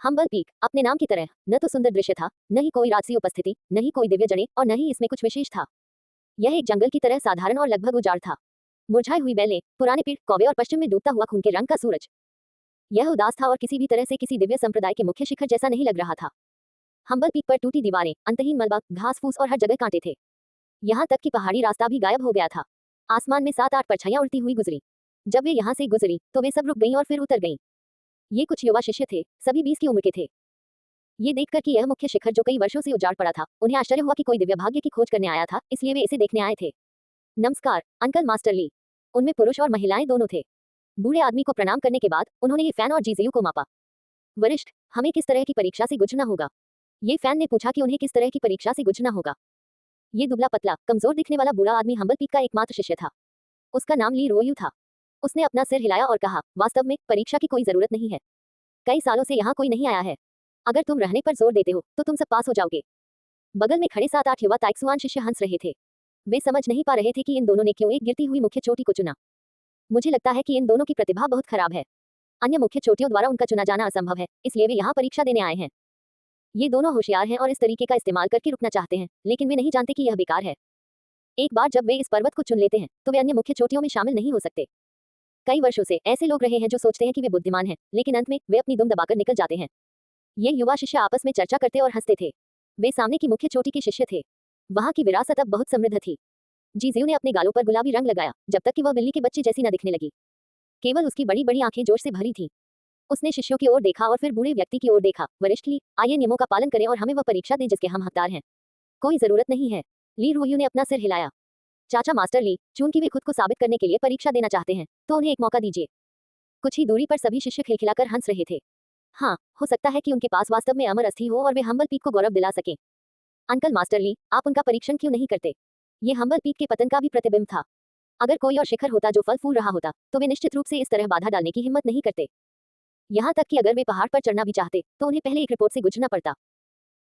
Humble peak अपने नाम की तरह न तो सुंदर दृश्य था, न ही कोई राजसी उपस्थिति, न ही कोई दिव्य जड़ें और न ही इसमें कुछ विशेष था। यह एक जंगल की तरह साधारण और लगभग उजाड़ था। मुरझाई हुई बेलें, पुराने पेड़, कौवे और पश्चिम में डूबता हुआ खून के रंग का सूरज। यह उदास था और किसी भी तरह से किसी दिव्य संप्रदाय के मुख्य शिखर जैसा नहीं लग रहा था। हम्बल पीक पर टूटी दीवारें, अंतहीन मलबा, घास फूस और हर जगह कांटे थे। यहाँ तक कि पहाड़ी रास्ता भी गायब हो गया था। आसमान में 7-8 परछाइयां उड़ती हुई गुजरी। जब वे यहाँ से गुजरी तो वे सब रुक गईं और फिर उतर गईं। ये कुछ युवा शिष्य थे, सभी 20 की उम्र के थे। ये देखकर कि यह मुख्य शिखर जो कई वर्षों से उजाड़ पड़ा था, उन्हें आश्चर्य हुआ कि कोई दिव्य भाग्य की खोज करने आया था, इसलिए वे इसे देखने आए थे। नमस्कार अंकल मास्टर ली। उनमें पुरुष और महिलाएं दोनों थे। बूढ़े आदमी को प्रणाम करने के बाद उन्होंने ये फैन और जीजीयू को मापा। वरिष्ठ, हमें किस तरह की परीक्षा से गुजरना होगा? ये फैन ने पूछा कि उन्हें किस तरह की परीक्षा से गुजरना होगा। ये दुबला पतला कमजोर दिखने वाला बूढ़ा आदमी हम्बल पीक का एकमात्र शिष्य था। उसका नाम ली रोयू था। उसने अपना सिर हिलाया और कहा, वास्तव में परीक्षा की कोई जरूरत नहीं है। कई सालों से यहाँ कोई नहीं आया है। अगर तुम रहने पर जोर देते हो तो तुम सब पास हो जाओगे। बगल में खड़े 7-8 युवा ताइक्सुआन शिष्य हंस रहे थे। वे समझ नहीं पा रहे थे कि इन दोनों ने क्यों एक गिरती हुई मुख्य चोटी को चुना। मुझे लगता है कि इन दोनों की प्रतिभा बहुत खराब है। अन्य मुख्य चोटियों द्वारा उनका चुना जाना असंभव है, इसलिए वे यहाँ परीक्षा देने आए हैं। ये दोनों होशियार हैं और इस तरीके का इस्तेमाल करके रुकना चाहते हैं, लेकिन वे नहीं जानते कि यह बेकार है। एक बार जब वे इस पर्वत को चुन लेते हैं तो वे अन्य मुख्य चोटियों में शामिल नहीं हो सकते। कई वर्षों से ऐसे लोग रहे हैं जो सोचते हैं कि वे बुद्धिमान हैं, लेकिन अंत में वे अपनी दुम दबाकर निकल जाते हैं। ये युवा शिष्य आपस में चर्चा करते और हंसते थे। वे सामने की मुख्य चोटी के शिष्य थे। वहां की विरासत अब बहुत समृद्ध थी। जीजीयू ने अपने गालों पर गुलाबी रंग लगाया, जब तक कि वह बिल्ली के बच्चे जैसी न दिखने लगी। केवल उसकी बड़ी बड़ी आंखें जोश से भरी थीं। उसने शिष्यों की ओर देखा और फिर बूढ़े व्यक्ति की ओर देखा। वरिष्ठ ली, आइए नियमों का पालन करें और हमें वह परीक्षा दें जिसके हम हकदार हैं। कोई जरूरत नहीं है। ली रोयू ने अपना सिर हिलाया। चाचा मास्टर ली, चूंकि वे खुद को साबित करने के लिए परीक्षा देना चाहते हैं, तो उन्हें एक मौका दीजिए। कुछ ही दूरी पर सभी शिष्य खिलखिलाकर हंस रहे थे। हाँ, हो सकता है कि उनके पास वास्तव में अमर अस्थि हो और वे हम्बल पीक को गौरव दिला सकें। अंकल मास्टर ली, आप उनका परीक्षण क्यों नहीं करते? ये हम्बल पीक के पतन का भी प्रतिबिंब था। अगर कोई और शिखर होता जो फल फूल रहा होता, तो वे निश्चित रूप से इस तरह बाधा डालने की हिम्मत नहीं करते। यहाँ तक कि अगर वे पहाड़ पर चढ़ना भी चाहते, तो उन्हें पहले एक रिपोर्ट से गुजरना पड़ता।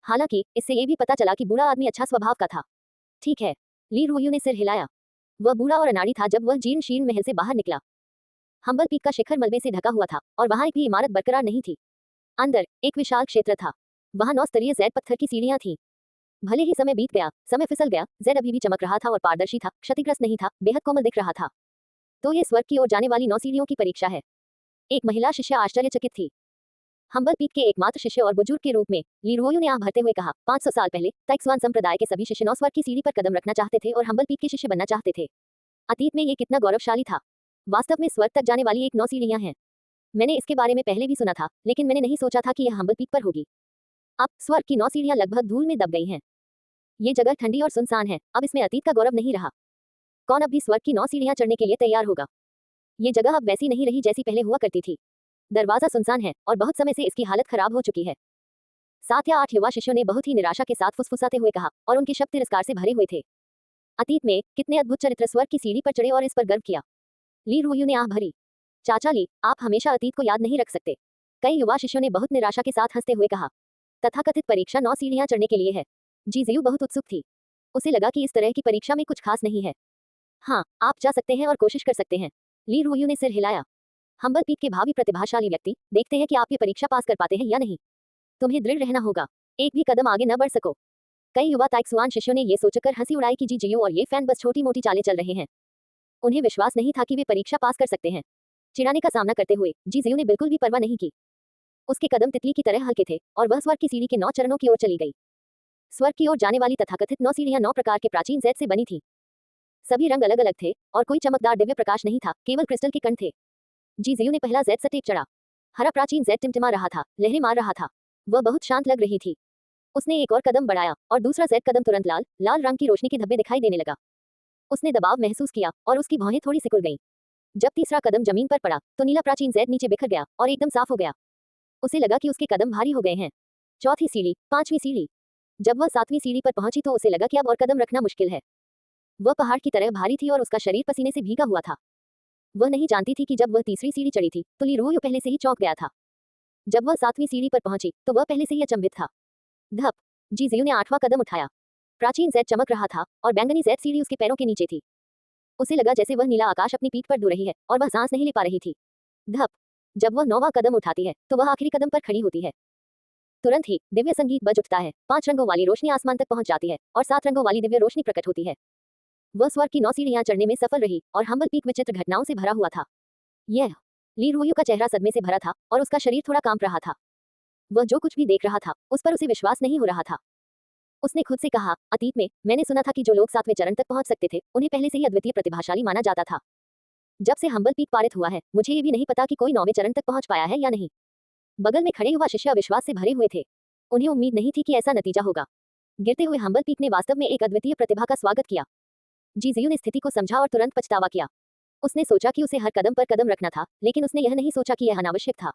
हालांकि इससे ये भी पता चला कि बूढ़ा आदमी अच्छा स्वभाव का था। ठीक है। ली रोयू ने सिर हिलाया। वह बूढ़ा और अनाड़ी था जब वह जीर्ण शीर्ण महल से बाहर निकला। हम्बल पीक का शिखर मलबे से ढका हुआ था और वहां एक भी इमारत बरकरार नहीं थी। अंदर एक विशाल क्षेत्र था। वहां 9 स्तरीय जेड पत्थर की सीढ़ियां थीं। भले ही समय बीत गया, समय फिसल गया, जेड अभी भी चमक रहा था और पारदर्शी था, क्षतिग्रस्त नहीं था, बेहद कोमल दिख रहा था। तो ये स्वर्ग की ओर जाने वाली 9 सीढ़ियों की परीक्षा है। एक महिला शिष्य आश्चर्यचकित थी। हम्बल पीक के एकमात्र शिष्य और बुजुर्ग के रूप में ली रोयू ने आह भरते हुए कहा, 500 साल पहले ताइक्सुआन संप्रदाय के सभी शिष्य 9 स्वर्ग की सीढ़ी पर कदम रखना चाहते थे और हम्बल पीक के शिष्य बनना चाहते थे। अतीत में ये कितना गौरवशाली था। वास्तव में स्वर्ग तक जाने वाली एक 9 सीढ़ियां हैं। मैंने इसके बारे में पहले भी सुना था, लेकिन मैंने नहीं सोचा था कि यह हम्बल पीक पर होगी। अब स्वर्ग की 9 सीढ़ियां लगभग धूल में दब गई हैं। ये जगह ठंडी और सुनसान है, अब इसमें अतीत का गौरव नहीं रहा। कौन अब भी स्वर्ग की 9 सीढ़ियां चढ़ने के लिए तैयार होगा? ये जगह अब वैसी नहीं रही जैसी पहले हुआ करती थी। दरवाजा सुनसान है और बहुत समय से इसकी हालत खराब हो चुकी है। 7 या 8 युवा शिष्यों ने बहुत ही निराशा के साथ फुसफुसाते हुए कहा, और उनके शब्द तिरस्कार से भरे हुए थे। अतीत में कितने अद्भुत चरित्र स्वर्ग की सीढ़ी पर चढ़े और इस पर गर्व किया। ली रोयू ने आह भरी। चाचा ली, आप हमेशा अतीत को याद नहीं रख सकते। कई युवा शिष्यों ने बहुत निराशा के साथ हंसते हुए कहा। तथाकथित परीक्षा 9 सीढ़ियां चढ़ने के लिए है। जीजीयू बहुत उत्सुक थी। उसे लगा कि इस तरह की परीक्षा में कुछ खास नहीं है। हाँ, आप जा सकते हैं और कोशिश कर सकते हैं। ली रोयू ने सिर हिलाया। हम्बल पीक के भावी प्रतिभाशाली व्यक्ति, देखते हैं कि आप ये परीक्षा पास कर पाते हैं या नहीं। तुम्हें दृढ़ रहना होगा। एक भी कदम आगे न बढ़ सको। कई युवा ताइक्सुआन शिष्यों ने ये सोचकर हंसी उड़ाई कि जीजीयू और ये फैन बस छोटी मोटी चालें चल रहे हैं। उन्हें विश्वास नहीं था कि वे परीक्षा पास कर सकते हैं। चिढ़ाने का सामना करते हुए जीजीयू ने बिल्कुल भी परवाह नहीं की। उसके कदम तितली की तरह हल्के थे और वह स्वर्ग की सीढ़ी के 9 चरणों की ओर चली गई। स्वर्ग की ओर जाने वाली तथाकथित 9 सीढ़ियां 9 प्रकार के प्राचीन जेड से बनी थी। सभी रंग अलग अलग थे और कोई चमकदार दिव्य प्रकाश नहीं था, केवल क्रिस्टल के कण थे। जीजीयू ने पहला जेड सटीक चढ़ा। हरा प्राचीन जेड टिमटिमा रहा था, लहरें मार रहा था। वह बहुत शांत लग रही थी। उसने एक और कदम बढ़ाया और दूसरा जेड कदम तुरंत लाल लाल रंग की रोशनी के धब्बे दिखाई देने लगा। उसने दबाव महसूस किया और उसकी भौहें थोड़ी सिकुड़ गईं। जब तीसरा कदम जमीन पर पड़ा तो नीला प्राचीन जेड नीचे बिखर गया और एकदम साफ हो गया। उसे लगा कि उसके कदम भारी हो गए हैं। चौथी सीढ़ी, 5वीं सीढ़ी। जब वह 7वीं सीढ़ी पर पहुंची तो उसे लगा कि अब और कदम रखना मुश्किल है। वह पहाड़ की तरह भारी थी और उसका शरीर पसीने से भीगा हुआ था। वह नहीं जानती थी कि जब वह तीसरी सीढ़ी चढ़ी थी तो ली रोयू पहले से ही चौंक गया था। जब वह 7वीं सीढ़ी पर पहुंची तो वह पहले से ही अचंभित था। धप। जीजीयू ने 8वां कदम उठाया। प्राचीन जेड चमक रहा था और बैंगनी जेड सीढ़ी उसके पैरों के नीचे थी। उसे लगा जैसे वह नीला आकाश अपनी पीठ पर ढो रही है और वह सांस नहीं ले पा रही थी। धप। जब वह 9वां कदम उठाती है तो वह आखिरी कदम पर खड़ी होती है। तुरंत ही दिव्य संगीत बज उठता है, 5 रंगों वाली रोशनी आसमान तक पहुंच जाती है और 7 रंगों वाली दिव्य रोशनी प्रकट होती है। वह स्वर्ग की 9 सीढ़ियां चढ़ने में सफल रही और हम्बल पीक विचित्र घटनाओं से भरा हुआ था। यह ली रुओयू का चेहरा सदमे से भरा था और उसका शरीर थोड़ा कांप रहा था। वह जो कुछ भी देख रहा था उस पर उसे विश्वास नहीं हो रहा था। उसने खुद से कहा, अतीत में मैंने सुना था कि जो लोग 7वें चरण तक पहुंच सकते थे उन्हें पहले से ही अद्वितीय प्रतिभाशाली माना जाता था। जब से हम्बल पीक पारित हुआ है मुझे ये भी नहीं पता कि कोई 9वें चरण तक पहुंच पाया है या नहीं। बगल में खड़े युवा शिष्य अविश्वास से भरे हुए थे। उन्हें उम्मीद नहीं थी कि ऐसा नतीजा होगा। गिरते हुए हम्बल पीक ने वास्तव में एक अद्वितीय प्रतिभा का स्वागत किया। जीजियू ने स्थिति को समझा और तुरंत पछतावा किया। उसने सोचा कि उसे हर कदम पर कदम रखना था, लेकिन उसने यह नहीं सोचा कि यह अनावश्यक था।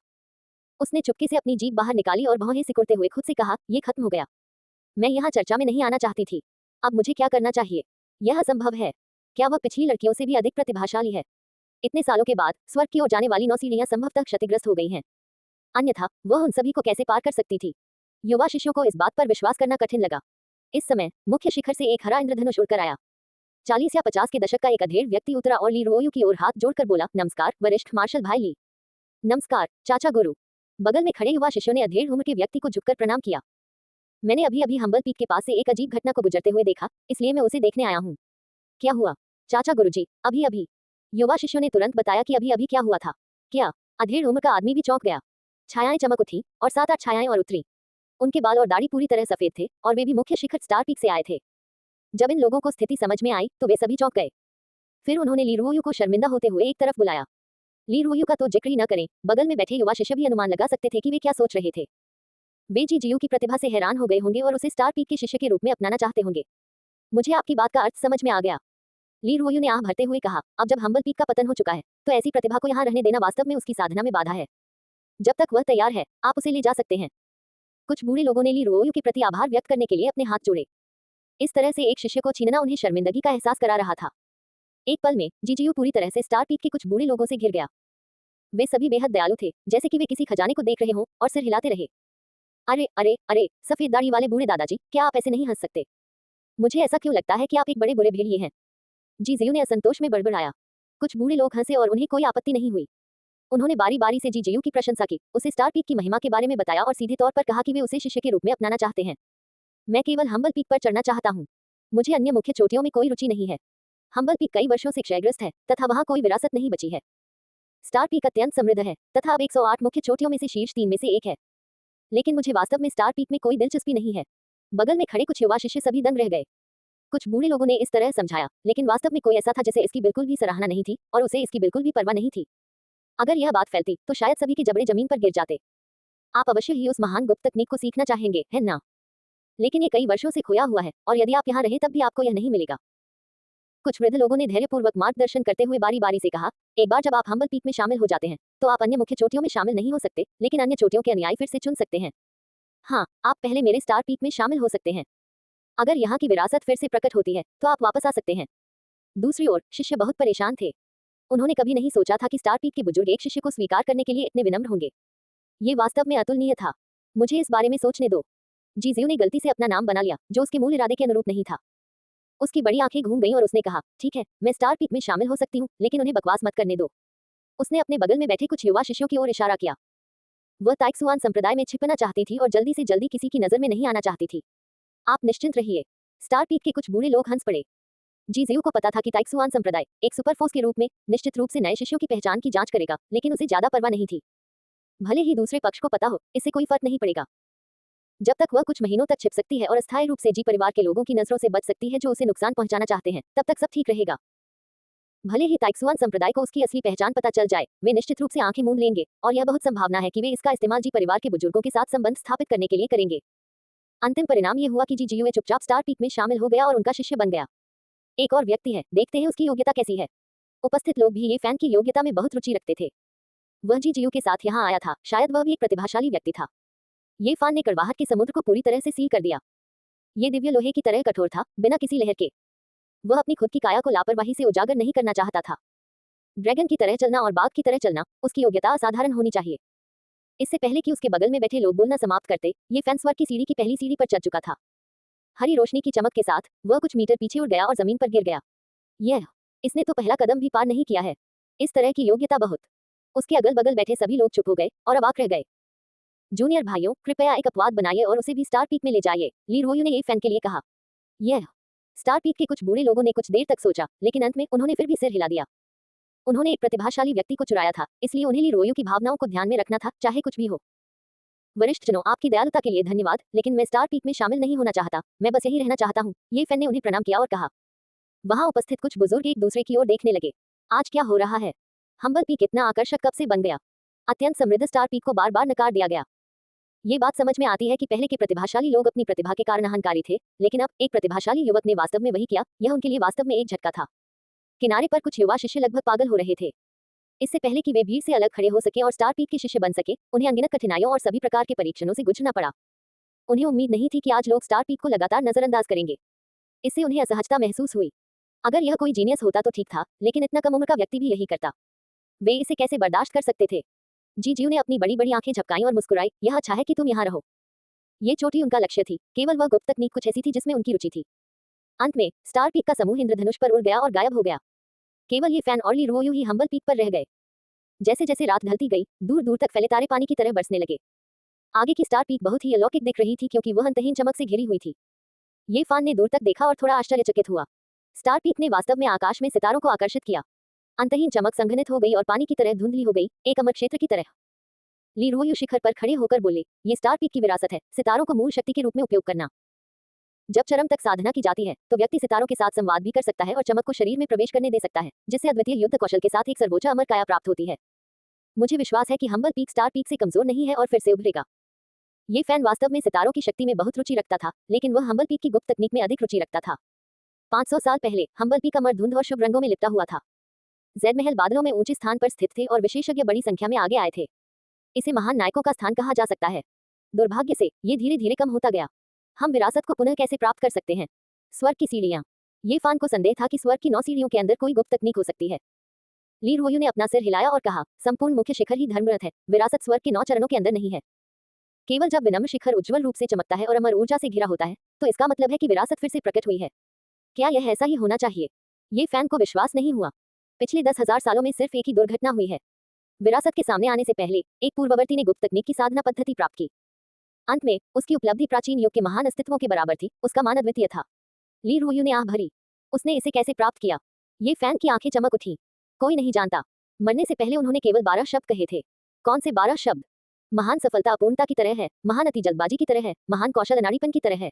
उसने चुपके से अपनी जीभ बाहर निकाली और भौहें सिकुड़ते हुए खुद से कहा, ये खत्म हो गया। मैं यहाँ चर्चा में नहीं आना चाहती थी। अब मुझे क्या करना चाहिए? यह असंभव है। क्या वह पिछली लड़कियों से भी अधिक प्रतिभाशाली है? इतने सालों के बाद स्वर्ग की ओर जाने वाली 9 सीढ़ियां संभवतः क्षतिग्रस्त हो गई हैं। अन्यथा वह उन सभी को कैसे पार कर सकती थी? युवा शिष्यों को इस बात पर विश्वास करना कठिन लगा। इस समय मुख्य शिखर से एक हरा इंद्रधनुष उड़कर आया। 40 या 50 के दशक का एक अधेड़ व्यक्ति उतरा और ली रुओयू की ओर हाथ जोड़कर बोला, नमस्कार वरिष्ठ मार्शल भाई ली। नमस्कार चाचा गुरु। बगल में खड़े युवा शिष्यों ने अधेड़ उम्र के व्यक्ति को झुककर प्रणाम किया। मैंने अभी अभी हम्बल पीक के पास से एक अजीब घटना को गुजरते हुए देखा, इसलिए मैं उसे देखने आया हूँ। क्या हुआ? चाचा गुरुजी, अभी अभी। युवा शिष्यों ने तुरंत बताया कि अभी अभी क्या हुआ था। क्या? अधेड़ उम्र का आदमी भी चौंक गया। छायाएं चमक उठी और 7-8 छायाएं और उतरी। उनके बाल और दाढ़ी पूरी तरह सफेद थे और वे भी मुख्य शिखर स्टार पीक से आए थे। जब इन लोगों को स्थिति समझ में आई तो वे सभी चौंक गए। फिर उन्होंने ली रुओयू को शर्मिंदा होते हुए एक तरफ बुलाया। ली रुओयू का तो जिक्र ही न करें, बगल में बैठे युवा शिष्य भी अनुमान लगा सकते थे कि वे क्या सोच रहे थे। वे जीजीयू की प्रतिभा से हैरान हो गए होंगे और उसे स्टार पीक के शिष्य के रूप में अपनाना चाहते होंगे। मुझे आपकी बात का अर्थ समझ में आ गया। ली रुओयू ने आह भरते हुए कहा, अब जब हम्बल पीक का पतन हो चुका है तो ऐसी प्रतिभा को यहाँ रहने देना वास्तव में उसकी साधना में बाधा है। जब तक वह तैयार है आप उसे ले जा सकते हैं। कुछ बूढ़े लोगों ने ली रुओयू के प्रति आभार व्यक्त करने के लिए अपने हाथ जोड़े। इस तरह से एक शिष्य को छीनना उन्हें शर्मिंदगी का एहसास करा रहा था। एक पल में जीजीयू पूरी तरह से स्टार पीक के कुछ बूढ़े लोगों से घिर गया। वे सभी बेहद दयालु थे, जैसे कि वे किसी खजाने को देख रहे हों और सिर हिलाते रहे। अरे अरे अरे, सफेद दाढ़ी वाले बूढ़े दादाजी, क्या आप ऐसे नहीं हंस सकते? मुझे ऐसा क्यों लगता है कि आप एक बड़े बुरे भेड़िए हैं? जीजीयू ने असंतोष में बड़बड़ाया। कुछ बूढ़े लोग हंसे और उन्हें कोई आपत्ति नहीं हुई। उन्होंने बारी बारी से जीजीयू की प्रशंसा की, उसे स्टार पीक की महिमा के बारे में बताया और सीधे तौर पर कहा कि वे उसे शिष्य के रूप में अपनाना चाहते हैं। मैं केवल हम्बल पीक पर चढ़ना चाहता हूँ। मुझे अन्य मुख्य चोटियों में कोई रुचि नहीं है। हम्बल पीक कई वर्षों से क्षयग्रस्त है तथा वहाँ कोई विरासत नहीं बची है। स्टार पीक अत्यंत समृद्ध है तथा अब 108 मुख्य चोटियों में से शीर्ष 3 में से एक है। लेकिन मुझे वास्तव में स्टार पीक में कोई दिलचस्पी नहीं है। बगल में खड़े कुछ युवा शिष्य सभी दंग रह गए। कुछ बूढ़े लोगों ने इस तरह समझाया, लेकिन वास्तव में कोई ऐसा था जिसे इसकी बिल्कुल भी सराहना नहीं थी और उसे इसकी बिल्कुल भी परवाह नहीं थी। अगर यह बात फैलती तो शायद सभी के जबड़े जमीन पर गिर जाते। आप अवश्य ही उस महान गुप्त तकनीक को सीखना चाहेंगे, है ना? लेकिन ये कई वर्षों से खोया हुआ है और यदि आप यहाँ रहे तब भी आपको यह नहीं मिलेगा। कुछ वृद्ध लोगों ने धैर्यपूर्वक मार्गदर्शन करते हुए बारी बारी से कहा, एक बार जब आप हम्बल पीक में शामिल हो जाते हैं तो आप अन्य मुख्य चोटियों में शामिल नहीं हो सकते, लेकिन अन्य चोटियों के अनुयायी फिर से चुन सकते हैं। हाँ, आप पहले मेरे स्टार पीक में शामिल हो सकते हैं। अगर यहाँ की विरासत फिर से प्रकट होती है तो आप वापस आ सकते हैं। दूसरी ओर शिष्य बहुत परेशान थे। उन्होंने कभी नहीं सोचा था कि स्टार पीक के बुजुर्ग एक शिष्य को स्वीकार करने के लिए इतने विनम्र होंगे। ये वास्तव में अतुलनीय था। मुझे इस बारे में सोचने दो। जीजियू ने गलती से अपना नाम बना लिया जो उसके मूल इरादे के अनुरूप नहीं था। उसकी बड़ी आंखें घूम गईं और उसने कहा, ठीक है, मैं स्टार पीक में शामिल हो सकती हूँ, लेकिन उन्हें बकवास मत करने दो। उसने अपने बगल में बैठे कुछ युवा शिष्यों की ओर इशारा किया। वह ताइक्सुआन संप्रदाय में छिपना चाहती थी और जल्दी से जल्दी किसी की नजर में नहीं आना चाहती थी। आप निश्चिंत रहिए। स्टार पीक के कुछ बूढ़े लोग हंस पड़े। जीजियू को पता था कि ताइक्सुआन संप्रदाय एक सुपरफोर्स के रूप में निश्चित रूप से नए शिष्यों की पहचान की जांच करेगा, लेकिन उसे ज्यादा परवाह नहीं थी। भले ही दूसरे पक्ष को पता हो, इससे कोई फर्क नहीं पड़ेगा। जब तक वह कुछ महीनों तक छिप सकती है और अस्थायी रूप से जी परिवार के लोगों की नजरों से बच सकती है जो उसे नुकसान पहुंचाना चाहते हैं, तब तक सब ठीक रहेगा। भले ही ताइक्सुआन संप्रदाय को उसकी असली पहचान पता चल जाए, वे निश्चित रूप से आंखें मूंद लेंगे और यह बहुत संभावना है कि वे इसका इस्तेमाल जी परिवार के बुजुर्गों के साथ संबंध स्थापित करने के लिए करेंगे। अंतिम परिणाम ये हुआ कि जीजीयू चुपचाप स्टार पीक में शामिल हो गया और उनका शिष्य बन गया। एक और व्यक्ति है, देखते हैं उसकी योग्यता कैसी है। उपस्थित लोग भी ये फैन की योग्यता में बहुत रुचि रखते थे। वह जीजीयू के साथ यहाँ आया था, शायद वह भी एक प्रतिभाशाली व्यक्ति था। ये फान ने कड़वाहट के समुद्र को पूरी तरह से सील कर दिया। ये दिव्य लोहे की तरह कठोर था, बिना किसी लहर के। वह अपनी खुद की काया को लापरवाही से उजागर नहीं करना चाहता था। ड्रैगन की तरह चलना और बाघ की तरह चलना, उसकी योग्यता असाधारण होनी चाहिए। इससे पहले कि उसके बगल में बैठे लोग बोलना समाप्त करते, ये फैन स्वर्ग की सीढ़ी की पहली सीढ़ी पर चढ़ चुका था। हरी रोशनी की चमक के साथ वह कुछ मीटर पीछे उड़ गया और जमीन पर गिर गया। इसने तो पहला कदम भी पार नहीं किया है। इस तरह की योग्यता बहुत। उसके अगल बगल बैठे सभी लोग चुप हो गए और अवाक रह गए। जूनियर भाइयों, कृपया एक अपवाद बनाइए और उसे भी स्टार पीक में ले जाइए, ली रोयू ने ये फैन के लिए कहा। यह स्टार पीक के कुछ बूढ़े लोगों ने कुछ देर तक सोचा, लेकिन अंत में उन्होंने फिर भी सिर हिला दिया। उन्होंने एक प्रतिभाशाली व्यक्ति को चुराया था, इसलिए उन्हें ली रोयू की भावनाओं को ध्यान में रखना था, चाहे कुछ भी हो। वरिष्ठ जनों, आपकी दयालुता के लिए धन्यवाद, लेकिन मैं स्टार पीक में शामिल नहीं होना चाहता, मैं बस यही रहना चाहता हूँ। ये फैन ने उन्हें प्रणाम किया और कहा। वहां उपस्थित कुछ बुजुर्ग एक दूसरे की ओर देखने लगे। आज क्या हो रहा है? हम्बल पीक इतना आकर्षक कब से बन गया? अत्यंत समृद्ध स्टार पीक को बार बार नकार दिया गया। ये बात समझ में आती है कि पहले के प्रतिभाशाली लोग अपनी प्रतिभा के कारण अहंकारी थे, लेकिन अब एक प्रतिभाशाली युवक ने वास्तव में वही किया। यह उनके लिए वास्तव में एक झटका था। किनारे पर कुछ युवा शिष्य लगभग पागल हो रहे थे। इससे पहले कि वे भीड़ से अलग खड़े हो सके और स्टार पीक के शिष्य बन सके, उन्हें अनगिनत कठिनाइयों और सभी प्रकार के परीक्षणों से गुजरना पड़ा। उन्हें उम्मीद नहीं थी कि आज लोग स्टार पीक को लगातार नजरअंदाज करेंगे। इससे उन्हें असहजता महसूस हुई। अगर यह कोई जीनियस होता तो ठीक था, लेकिन इतना कम उम्र का व्यक्ति भी यही करता। वे इसे कैसे बर्दाश्त कर सकते थे? जीजू ने अपनी बड़ी बड़ी आंखें झपकाईं और मुस्कुराई। यह अच्छा है कि तुम यहाँ रहो। ये चोटी उनका लक्ष्य थी, केवल वह गुप्त तकनीक कुछ ऐसी थी जिसमें उनकी रुचि थी। अंत में स्टार पीक का समूह इंद्रधनुष पर उड़ गया और गायब हो गया। केवल ये फैन और ली रोयू ही हम्बल पीक पर रह गए। जैसे जैसे रात ढलती गई, दूर दूर तक फैले तारे पानी की तरह बरसने लगे। आगे की स्टार पीक बहुत ही अलौकिक दिख रही थी, क्योंकि वह अंतहीन चमक से घिरी हुई थी। ये फैन ने दूर तक देखा और थोड़ा आश्चर्यचकित हुआ। स्टार पीक ने वास्तव में आकाश में सितारों को आकर्षित किया। अंतहीन चमक संघनित हो गई और पानी की तरह धुंधली हो गई, एक अमर क्षेत्र की तरह। ली रोयू शिखर पर खड़े होकर बोले, ये स्टार पीक की विरासत है, सितारों को मूल शक्ति के रूप में उपयोग करना। जब चरम तक साधना की जाती है, तो व्यक्ति सितारों के साथ संवाद भी कर सकता है और चमक को शरीर में प्रवेश करने दे सकता है, जिससे अद्वितीय युद्ध कौशल के साथ एक सर्वोच्च अमर काया प्राप्त होती है। मुझे विश्वास है कि हम्बल पीक स्टार पीक से कमजोर नहीं है और फिर से उभरेगा। ये फैन वास्तव में सितारों की शक्ति में बहुत रुचि रखता था, लेकिन वह हम्बल पीक की गुप्त तकनीक में अधिक रुचि रखता था। 500 साल पहले हम्बल पीक अमर धुंध और शुभ रंगों में लिपटा हुआ था। जैद महल बादलों में ऊंचे स्थान पर स्थित थे और विशेषज्ञ बड़ी संख्या में आगे आए थे। इसे महान नायकों का स्थान कहा जा सकता है। दुर्भाग्य से ये धीरे धीरे कम होता गया। हम विरासत को पुनः कैसे प्राप्त कर सकते हैं? स्वर्ग की सीढ़ियां। ये फैन को संदेह था कि स्वर्ग की 9 सीढ़ियों के अंदर कोई गुप्त तकनीक हो सकती है। ली रोयू ने अपना सिर हिलाया और कहा, संपूर्ण मुख्य शिखर ही धर्मरथ है, विरासत स्वर्ग के 9 चरणों के अंदर नहीं है। केवल जब विनम्र शिखर उज्ज्वल रूप से चमकता है और अमर ऊर्जा से घिरा होता है, तो इसका मतलब है कि विरासत फिर से प्रकट हुई है। क्या यह ऐसा ही होना चाहिए? ये फैन को विश्वास नहीं हुआ। पिछले 10,000 सालों में सिर्फ एक ही दुर्घटना हुई है। विरासत के सामने आने से पहले एक पूर्ववर्ती ने गुप्त तकनीक की साधना पद्धति प्राप्त की। अंत में उसकी उपलब्धि प्राचीन युग के महान अस्तित्वों के बराबर थी, उसका मान अद्वितीय था। ली रोयू ने आह भरी। उसने इसे कैसे प्राप्त किया? ये फैन की आंखें चमक उठी। कोई नहीं जानता। मरने से पहले उन्होंने केवल 12 शब्द कहे थे। कौन से 12 शब्द? महान सफलता अपूर्णता की तरह है, महान अति जल्दबाजी की तरह है, महान कौशल अनाड़ीपन की तरह है,